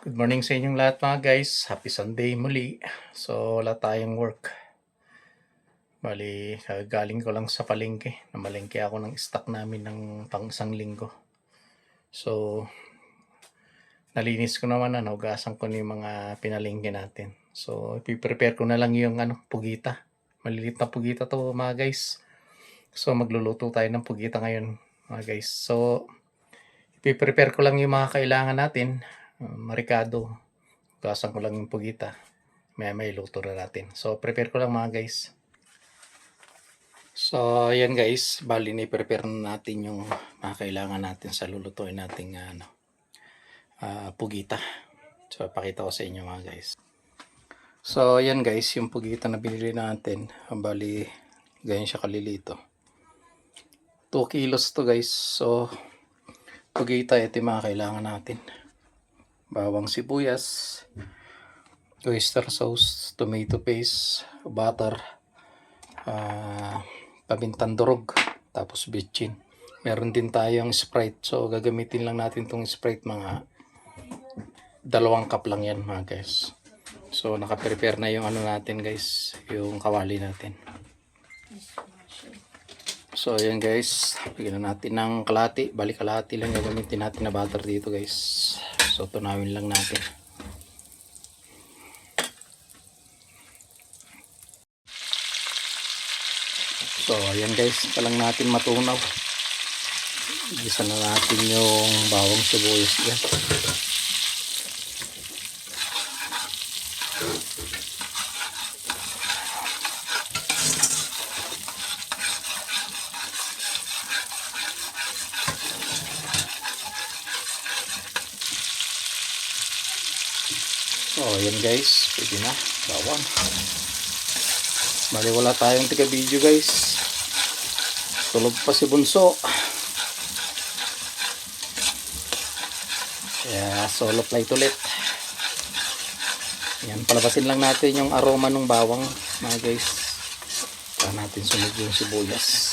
Good morning sa inyong lahat mga guys. Happy Sunday muli. So, wala tayong work. Bali, galing ko lang sa palengke. Namalengke ako ng stock namin ng pang isang linggo. So, nalinis ko naman, hugasan ko na yung mga pinalengke natin. So, ipiprepare ko na lang yung pugita. Maliliit na pugita to mga guys. So, magluluto tayo ng pugita ngayon mga guys. So, ipiprepare ko lang yung mga kailangan natin. Marikado. Hugasan ko lang yung pugita. May luto na natin. So, prepare ko lang mga guys. So, ayan guys. Bali na i-prepare na natin yung mga kailangan natin sa lulutuin nating pugita. So, pakita ko sa inyo mga guys. So, ayan guys. Yung pugita na binili natin. Bali, ganyan siya kalilito. 2 kilos to guys. So, pugita, ito yung mga kailangan natin. Bawang sibuyas, oyster sauce, tomato paste, butter, pamintang durog, tapos bitchin. Meron din tayong Sprite. So, gagamitin lang natin tong Sprite mga 2 cup lang yan mga guys. So, naka-prepare na yung natin guys, yung kawali natin. So, ayan guys, bigyan na natin ng kalahati. Bali kalahati lang gagamitin natin na butter dito guys. So, tunawin lang natin. So, ayan guys, palang natin matunaw. Gisa na natin yung bawang sibuyas dyan. So, ayan guys, pwede na. Bawang. Bali, wala tayong tiga video guys. Tulog pa si Bunso. Kaya solo flight ulit. Yan, palabasin lang natin yung aroma ng bawang mga guys. Para natin sunod yung sibuyas.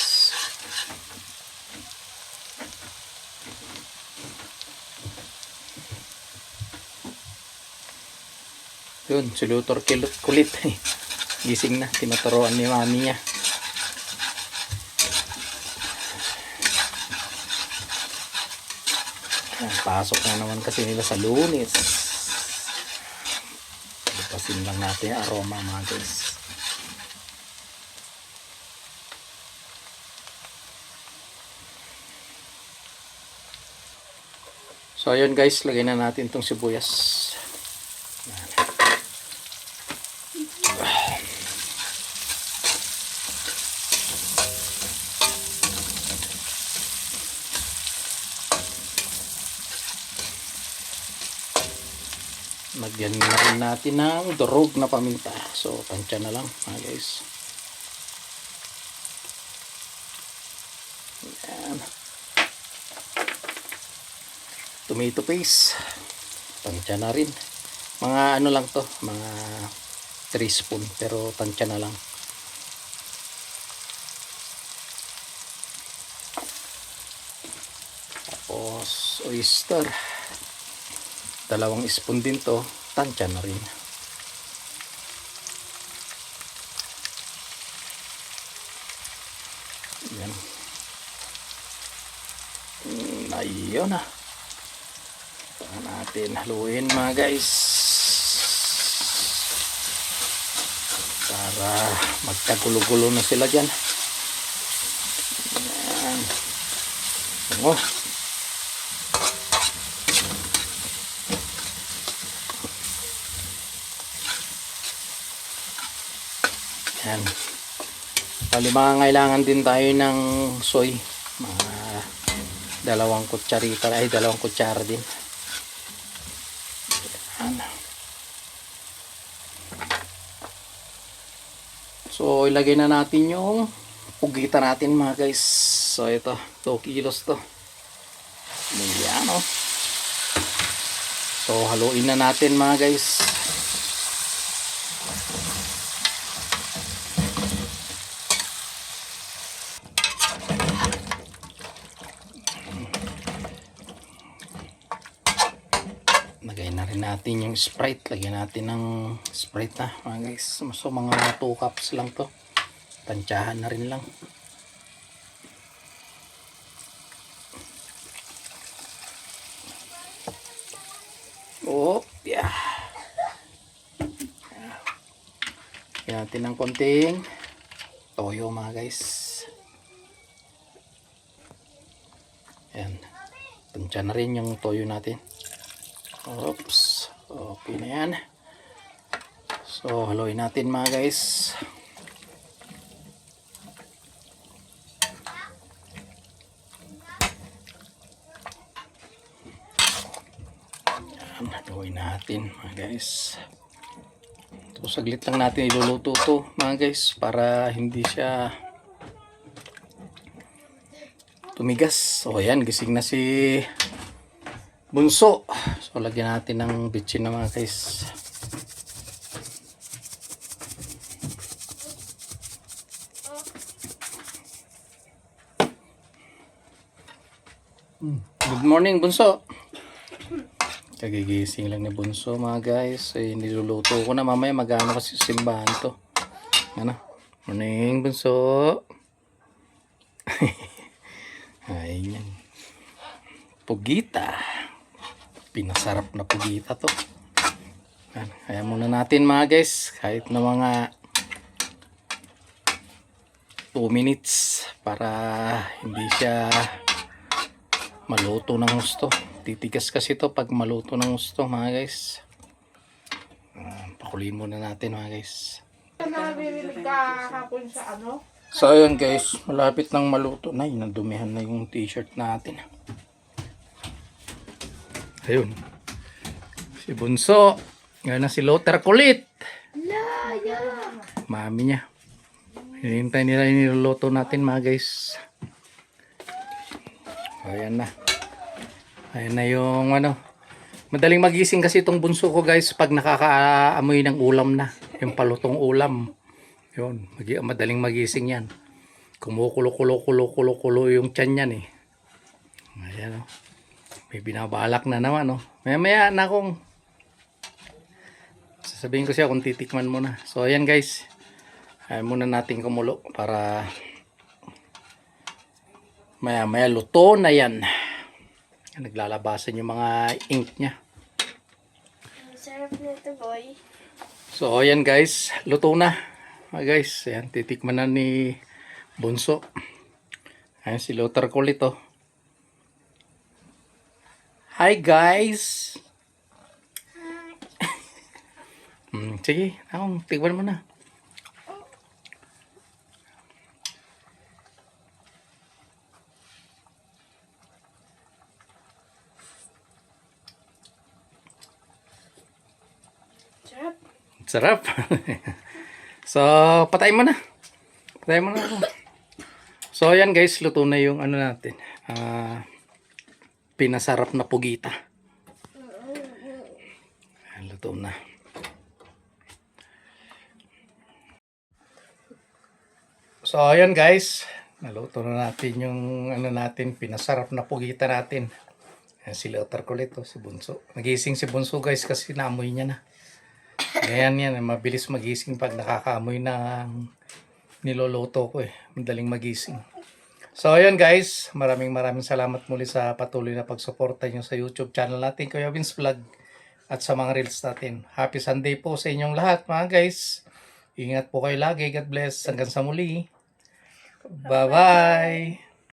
Yun, si Luthor kulit. Gising na, tinuturoan ni mami niya. Pasok na naman kasi nila sa Lunes. Pasin lang natin yung aroma mga guys. So ayun guys, lagay na natin itong sibuyas. Lagyan na rin natin ng durog na paminta. So, tansya na lang mga guys. Ayan. Tomato paste. Tansya na rin. Mga lang to. Mga 3 spoon. Pero tansya na lang. Tapos, oyster. 2 spoon din to, tansya na rin. Yan. Ayun na. Para natin haluin mga guys. Para magkagulo-gulo na sila dyan. Yan. Oh. Yan. Bali, kailangan din tayo ng soy. Mga 2 kutsarita, ay 2 kutsara din. Yan. So, ilagay na natin yung pugita natin mga guys. So, ito, 2 kilos to. Yan, oh. So, haluin na natin mga guys. Lagay na rin natin yung Sprite. Lagyan natin ng Sprite na mga guys. So mga 2 cups lang to. Tansyahan na rin lang. Oh, yeah. Lagyan natin ng konting toyo mga guys. Ayan. Tansya na rin yung toyo natin. Oops. Okay na yan. So, haluin natin mga guys. Ayan, haluin natin mga guys. So, saglit lang natin iluluto to mga guys para hindi siya tumigas. So, ayan, gising na si Bunso. So, lagyan natin ng bitchin na mga guys. Good morning, Bunso. Kagigising lang ni Bunso mga guys. Niluluto ko na, mamaya mag-ano kasi simbahan to. Ano? Morning, Bunso. Ayan. Pugita. Pinasarap na pugita to. Kaya muna natin mga guys, kahit na mga 2 minutes para hindi siya maluto ng gusto. Titigas kasi to pag maluto ng gusto mga guys. Pakuliin muna natin mga guys. Nabibili ka hapon sa ano? So ayun guys, malapit nang maluto na. Nadumihan na yung t-shirt natin. Ayun. Si Bunso. Ngayon na si Lothar kulit. Mami niya. Hinihintay nila yung niluluto natin mga guys. Ayan na. Ayan na yung ano. Madaling magising kasi itong bunso ko guys pag nakakaamoy ng ulam na. Yung palutong ulam. Yun. Madaling magising yan. Kumukulo-kulo yung tiyan yan eh. Ayan o. May binabalak na naman o. Maya na akong sasabihin ko siya kung titikman mo na. So ayan guys. Ayan muna natin kumulo para maya luto na yan. Naglalabasan yung mga ink niya. Sarap nito, boy. So ayan guys, luto na. Guys, ayan, titikman na ni Bunso. Ayan si Lothar kulit oh. Hi guys. Sige, tikman mo na. Sarap. Sarap. So, patayin mo na. Patayin mo na ako. So, ayan guys, luto na yung ano natin. Pinasarap na pugita. Ayan, luto na. So, ayan guys. Naluto na natin yung ano natin, pinasarap na pugita natin. Ayan si Lothar kulit, si Bunso. Nagising si Bunso guys kasi naamoy niya na. Ayan yan, mabilis magising pag nakakaamoy ng niloloto ko eh. Madaling magising. So ayun guys, maraming salamat muli sa patuloy na pagsuporta nyo sa YouTube channel natin, Kuya Vince Vlog, at sa mga reels natin. Happy Sunday po sa inyong lahat mga guys. Ingat po kayo lagi. God bless. Hanggang sa muli. Bye-bye.